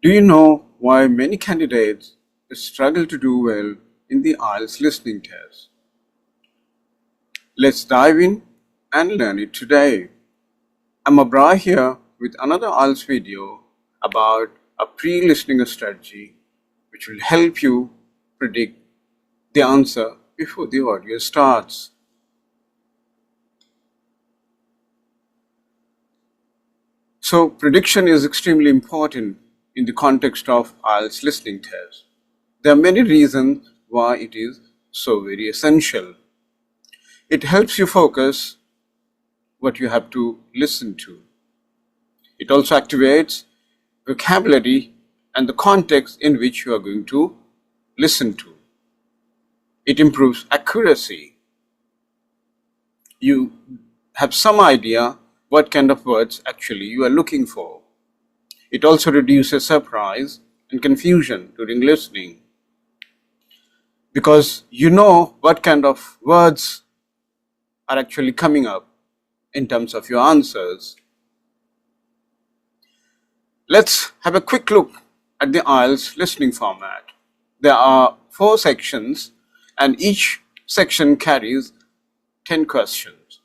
Do you know why many candidates struggle to do well in the IELTS listening test? Let's dive in and learn it today. I'm Abra here with another IELTS video about a pre-listening strategy which will help you predict the answer before the audio starts. So prediction is extremely important in the context of IELTS listening test. There are many reasons why it is so very essential. It helps you focus what you have to listen to. It also activates vocabulary and the context in which you are going to listen to. It improves accuracy. You have some idea what kind of words actually you are looking for. It also reduces surprise and confusion during listening, because you know what kind of words are actually coming up in terms of your answers. Let's have a quick look at the IELTS listening format. There are 4 sections and each section carries 10 questions.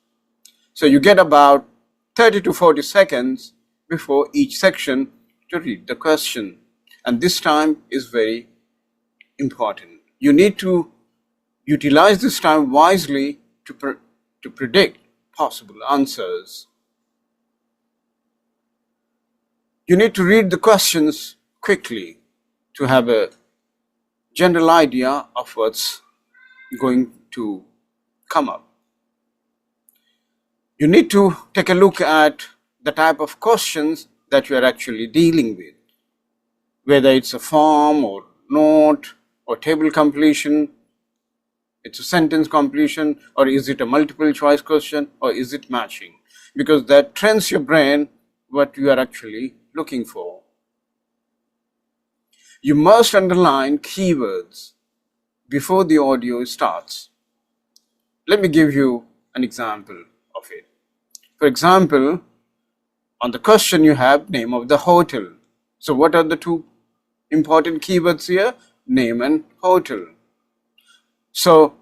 So you get about 30 to 40 seconds before each section to read the question. And this time is very important. You need to utilize this time wisely to predict possible answers. You need to read the questions quickly to have a general idea of what's going to come up. You need to take a look at the type of questions that you are actually dealing with, whether it's a form or note or table completion, it's a sentence completion, or is it a multiple choice question, or is it matching? Because that trains your brain what you are actually looking for. You must underline keywords before the audio starts. Let me give you an example of it. For example, on the question you have name of the hotel. So what are the 2 important keywords here? Name and hotel. So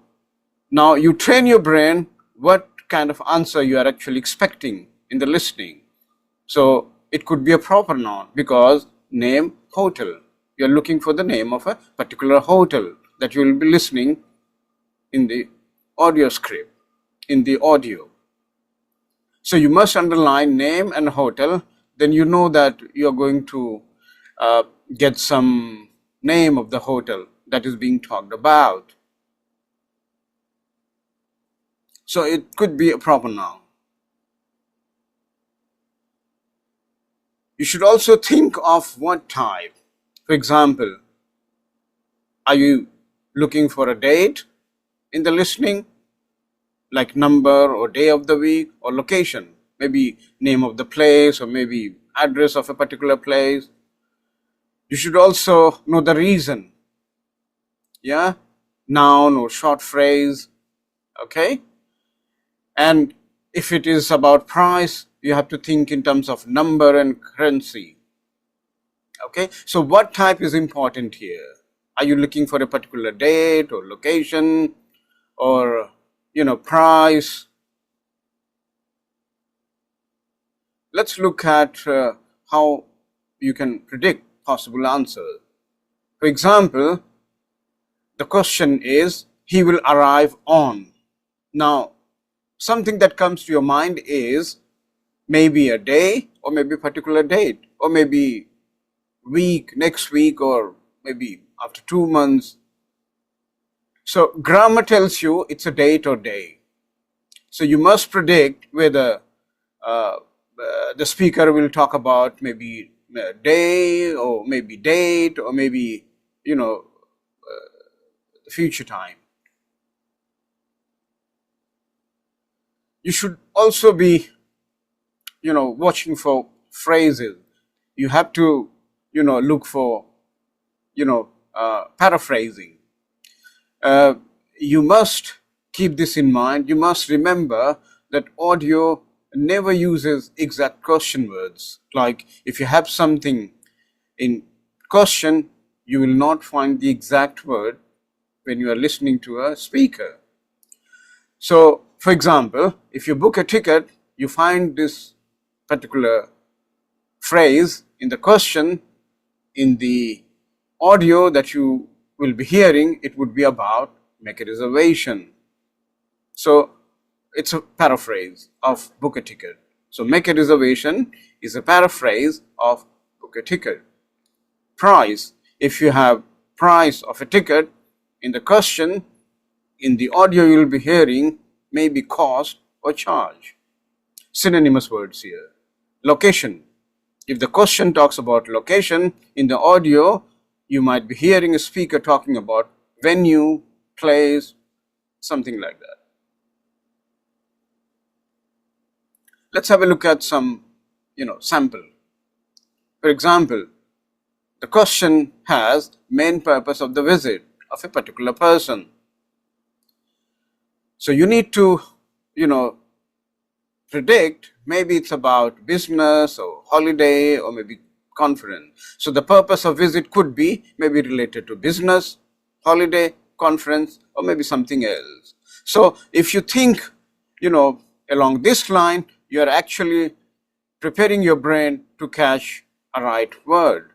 now you train your brain what kind of answer you are actually expecting in the listening. So it could be a proper noun, because name, hotel. You are looking for the name of a particular hotel that you will be listening in the audio script, in the audio. So you must underline name and hotel, then you know that you are going to get some name of the hotel that is being talked about. So it could be a proper noun. You should also think of what type. For example, are you looking for a date in the listening, like number or day of the week, or location, maybe name of the place or maybe address of a particular place? You should also know the reason, noun or short phrase, okay? And if it is about price, you have to think in terms of number and currency, okay? So what type is important here? Are you looking for a particular date or location or price? Let's look at how you can predict possible answers. For example, the question is, he will arrive on. Now, something that comes to your mind is maybe a day, or maybe a particular date, or maybe week, next week, or maybe after 2 months. So grammar tells you it's a date or day. So you must predict whether the speaker will talk about maybe day, or maybe date, or maybe future time. You should also be watching for phrases. You have to look for paraphrasing. You must keep this in mind. You must remember that audio never uses exact question words. Like if you have something in question, you will not find the exact word when you are listening to a speaker. So, for example, if you book a ticket, you find this particular phrase in the question. In the audio that you will be hearing, it would be about make a reservation. So it's a paraphrase of book a ticket. So make a reservation is a paraphrase of book a ticket. Price, if you have price of a ticket in the question, in the audio you will be hearing maybe cost or charge. Synonymous words here. Location, if the question talks about location, in the audio you might be hearing a speaker talking about venue, place, something like that. Let's have a look at some, sample. For example, the question has main purpose of the visit of a particular person. So you need to, predict, maybe it's about business or holiday or maybe conference. So the purpose of visit could be maybe related to business, holiday, conference, or maybe something else. So if you think, along this line, you are actually preparing your brain to catch a right word.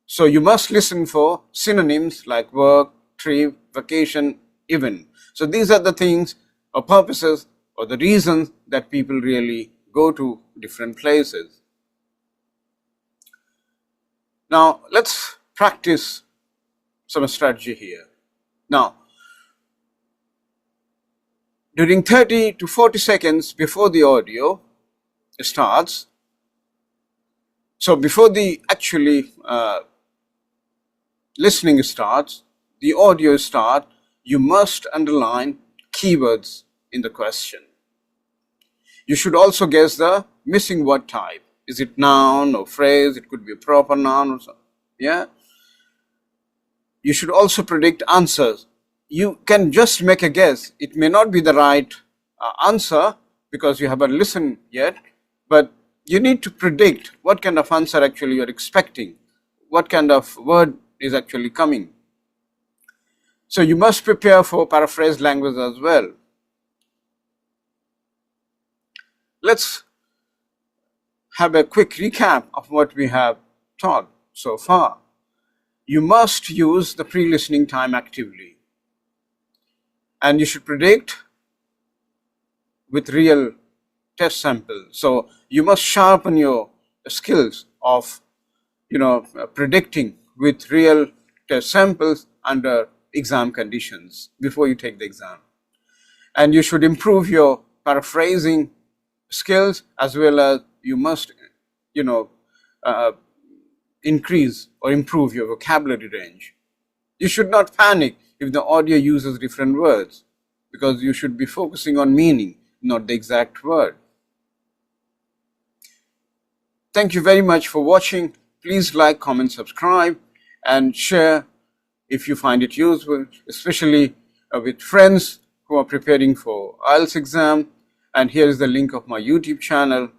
So you must listen for synonyms like work, trip, vacation, event. So these are the things or purposes or the reasons that people really go to different places. Now let's practice some strategy here. Now, during 30 to 40 seconds before the audio starts, so before the actually listening starts, the audio starts, you must underline keywords in the question. You should also guess the missing word type. Is it noun or phrase? It could be a proper noun or something. Yeah. You should also predict answers. You can just make a guess. It may not be the right answer because you haven't listened yet, but you need to predict what kind of answer actually you're expecting, what kind of word is actually coming. So you must prepare for paraphrased language as well. Let's have a quick recap of what we have taught so far. You must use the pre-listening time actively. And you should predict with real test samples. So you must sharpen your skills of, predicting with real test samples under exam conditions before you take the exam. And you should improve your paraphrasing skills as well as you must, increase or improve your vocabulary range. You should not panic if the audio uses different words because you should be focusing on meaning, not the exact word. Thank you very much for watching. Please like, comment, subscribe, and share if you find it useful, especially with friends who are preparing for IELTS exam. And here is the link of my YouTube channel.